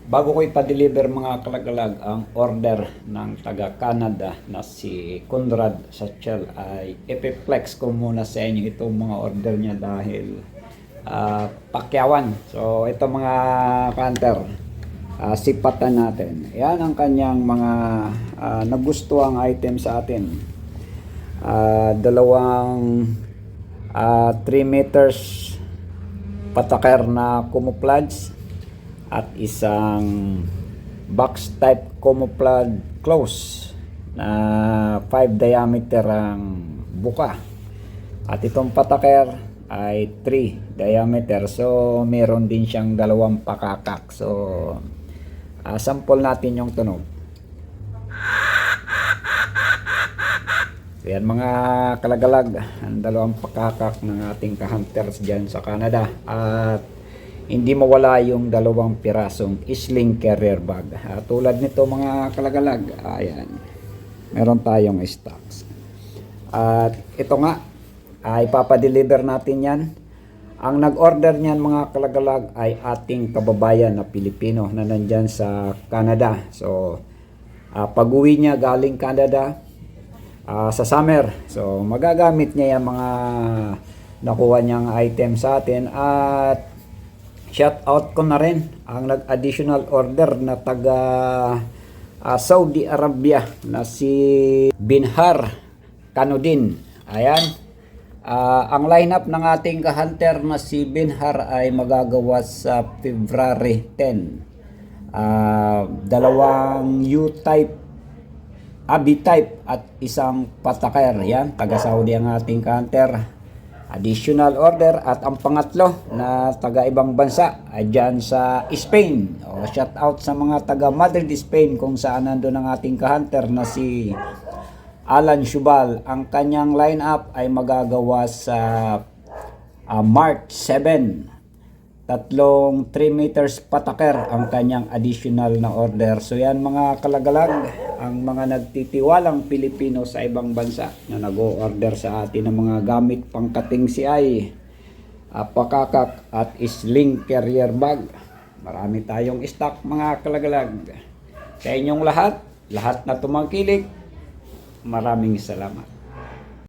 Bago ko ipa-deliver mga kalagalag ang order ng taga Canada na si Conrad Sachel, ay epiplex ko muna sa inyo itong mga order niya dahil pakyawan. So ito mga kanter, sipatan natin. Yan ang kanyang mga nagustuhang item sa atin. Dalawang 3 meters pataker na camouflage at isang box type camouflage close na 5 diameter ang buka, at itong pataker ay 3 diameter, so meron din siyang dalawang pakakak. So sample natin yung tunog. So yan mga kalagalag, ang dalawang pakakak ng ating ka-hunters dyan sa Canada. At hindi mawala yung dalawang pirasong sling carrier bag. Tulad nito mga kalagalag, ayan, meron tayong stocks. At ito nga, ay papadeliver natin yan. Ang nag-order niyan mga kalagalag ay ating kababayan na Pilipino na nandyan sa Canada. So pag-uwi niya galing Canada sa summer, so magagamit niya yung mga nakuha niyang item sa atin. At shout out ko na rin ang nag-additional order na taga Saudi Arabia na si Binhar Kanudin. Ayan. Ang lineup ng ating ka-hunter na si Binhar ay magagawa sa February 10. Dalawang U-type, B-type at isang pataker. Yan, taga Saudi ang ating ka-hunter. Additional order. At ang pangatlo na taga ibang bansa ay dyan sa Spain. Shout out sa mga taga Madrid, Spain, kung saan nandun ang ating ka-hunter na si Alan Shubal. Ang kanyang lineup ay magagawa sa March 7. Tatlong 3 meters pataker ang kanyang additional na order. So yan mga kalagalag, ang mga nagtitiwalang Pilipino sa ibang bansa na nag-o-order sa atin ng mga gamit pangkating CI, pakakak at sling carrier bag. Marami tayong stock mga kalagalag. Sa inyong lahat na tumangkilik, maraming salamat.